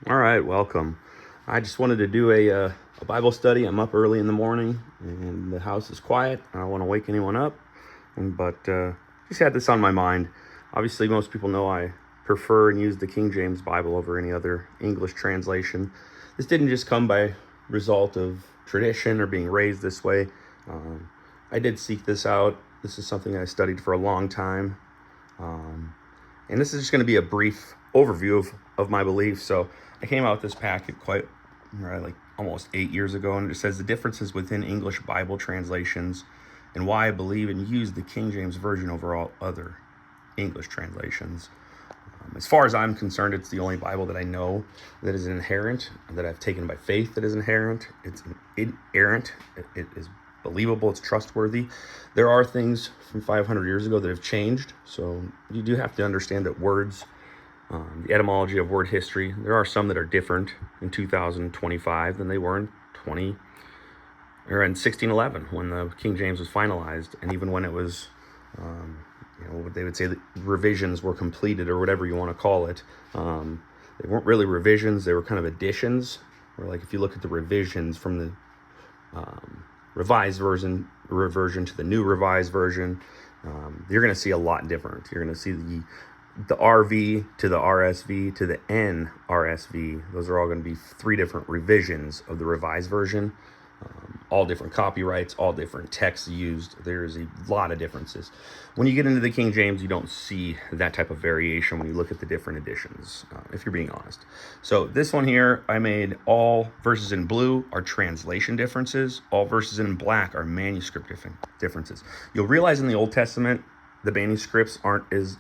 All right, welcome. I just wanted to do a Bible study. I'm up early in the morning, and the house is quiet. I don't want to wake anyone up, but just had this on my mind. Obviously, most people know I prefer and use the King James Bible over any other English translation. This didn't just come by result of tradition or being raised this way. I did seek this out. This is something I studied for a long time. And this is just going to be a brief overview of my beliefs. So I came out with this packet like almost 8 years ago, and it says the differences within English Bible translations and why I believe and use the King James Version over all other English translations. As far as I'm concerned, it's the only Bible that I know that is inerrant, that I've taken by faith that is inerrant. It's inerrant. It is believable. It's trustworthy. There are things from 500 years ago that have changed, so you do have to understand that words, the etymology of word history, there are some that are different in 2025 than they were in 1611 when the King James was finalized, and even when it was, they would say that revisions were completed or whatever you want to call it. They weren't really revisions; they were kind of additions. Or like if you look at the revisions from the revised version to the new revised version, you're going to see a lot different. You're going to see the RV to the RSV to the NRSV. Those are all going to be three different revisions of the revised version. All different copyrights, all different texts used. There's a lot of differences. When you get into the King James, you don't see that type of variation when you look at the different editions, if you're being honest. So this one here, I made all verses in blue are translation differences. All verses in black are manuscript differences. You'll realize in the Old Testament, the manuscripts aren't as,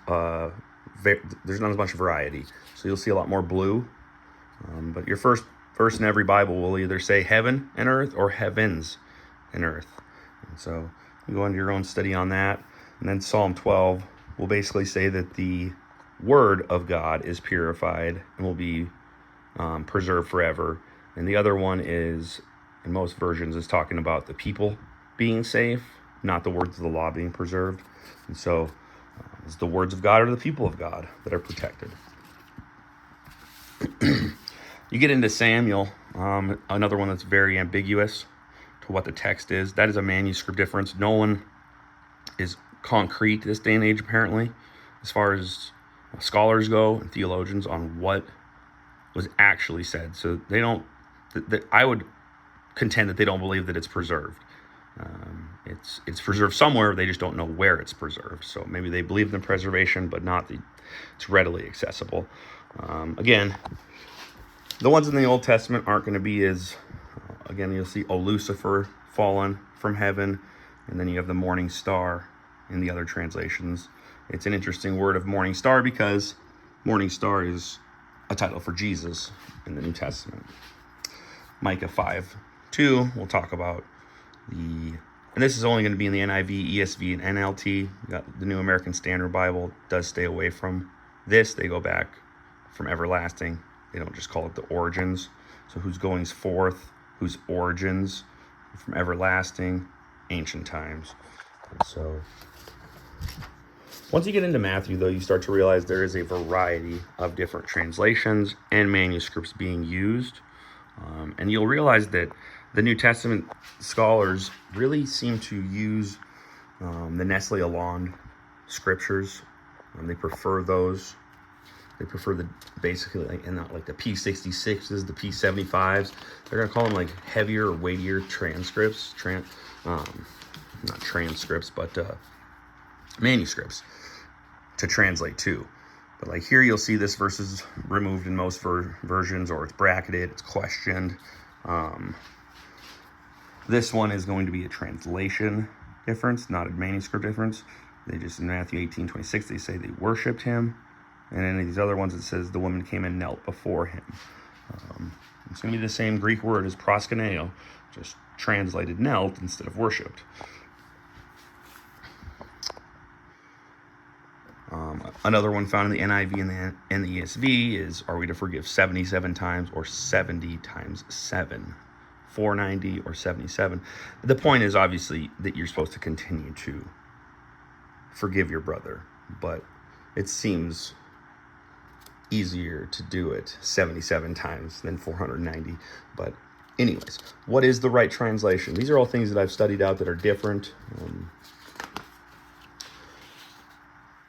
there's not as much variety. So you'll see a lot more blue. But your first verse in every Bible will either say heaven and earth or heavens and earth. And so you go into your own study on that. And then Psalm 12 will basically say that the word of God is purified and will be preserved forever. And the other one is, in most versions, is talking about the people being safe, not the words of the law being preserved. And so it's the words of God or the people of God that are protected. You get into Samuel, another one that's very ambiguous to what the text is. That is a manuscript difference. No one is concrete this day and age, apparently, as far as scholars go and theologians on what was actually said. So they don't, I would contend that they don't believe that it's preserved. It's preserved somewhere, they just don't know where it's preserved. So maybe they believe in preservation, but not it's readily accessible. Again, the ones in the Old Testament aren't going to be as, again, you'll see, Lucifer fallen from heaven, and then you have the morning star in the other translations. It's an interesting word of morning star because morning star is a title for Jesus in the New Testament. Micah 5:2, we'll talk about and this is only going to be in the NIV, ESV, and NLT. You got the New American Standard Bible does stay away from this. They go back from everlasting. They don't just call it the origins. So whose goings forth, whose origins, from everlasting, ancient times. And so once you get into Matthew, though, you start to realize there is a variety of different translations and manuscripts being used. And you'll realize that the New Testament scholars really seem to use the Nestle Aland scriptures. They prefer those. They prefer basically the P66s, the P75s. They're gonna call them like heavier or weightier transcripts, not transcripts, but manuscripts to translate to. But like here, you'll see this verse is removed in most versions, or it's bracketed, it's questioned. This one is going to be a translation difference, not a manuscript difference. They just, in Matthew 18:26, they say they worshipped him. And in these other ones, it says the woman came and knelt before him. It's going to be the same Greek word as proskuneo, just translated knelt instead of worshipped. Another one found in the NIV and the ESV is, are we to forgive 77 times or 70 times 7? 490 or 77. The point is obviously that you're supposed to continue to forgive your brother, but it seems easier to do it 77 times than 490. But anyways, what is the right translation? These are all things that I've studied out that are different.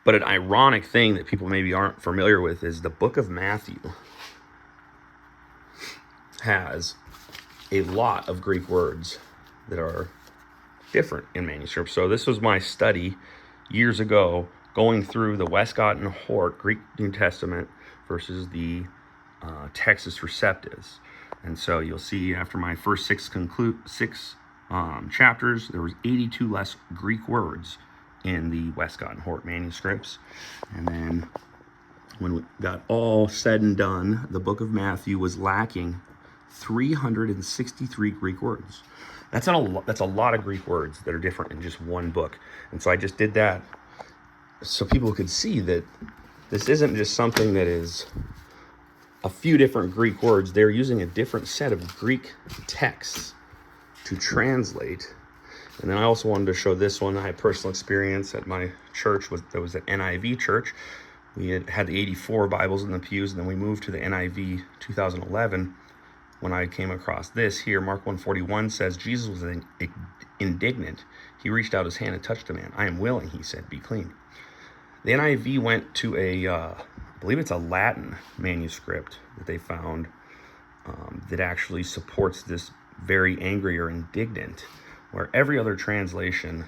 But an ironic thing that people maybe aren't familiar with is the book of Matthew has a lot of Greek words that are different in manuscripts. So this was my study years ago, going through the Wescott and Hort Greek New Testament versus the Textus Receptus. And so you'll see after my first six chapters, there was 82 less Greek words in the Wescott and Hort manuscripts. And then when we got all said and done, the book of Matthew was lacking 363 Greek words. That's a lot of Greek words that are different in just one book. And so I just did that so people could see that this isn't just something that is a few different Greek words. They're using a different set of Greek texts to translate. And then I also wanted to show this one. I had personal experience at my church. There was an NIV church. We had the 84 Bibles in the pews, and then we moved to the NIV 2011. When I came across this here, Mark 1:41 says, Jesus was indignant. He reached out his hand and touched a man. I am willing, he said, be clean. The NIV went to I believe it's a Latin manuscript that they found that actually supports this very angry or indignant, where every other translation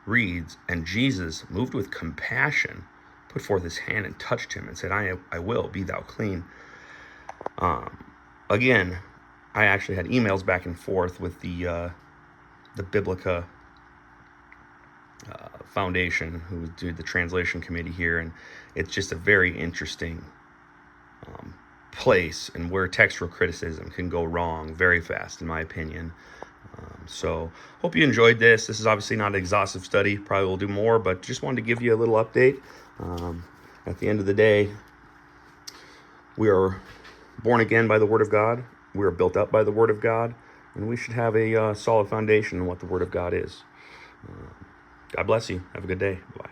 reads, and Jesus, moved with compassion, put forth his hand and touched him and said, I will, be thou clean. Again, I actually had emails back and forth with the Biblica Foundation, who did the translation committee here, and it's just a very interesting place and where textual criticism can go wrong very fast, in my opinion. So hope you enjoyed this. This is obviously not an exhaustive study. Probably will do more, but just wanted to give you a little update. At the end of the day, we are born again by the Word of God. We are built up by the Word of God, and we should have a solid foundation in what the Word of God is. God bless you. Have a good day. Bye.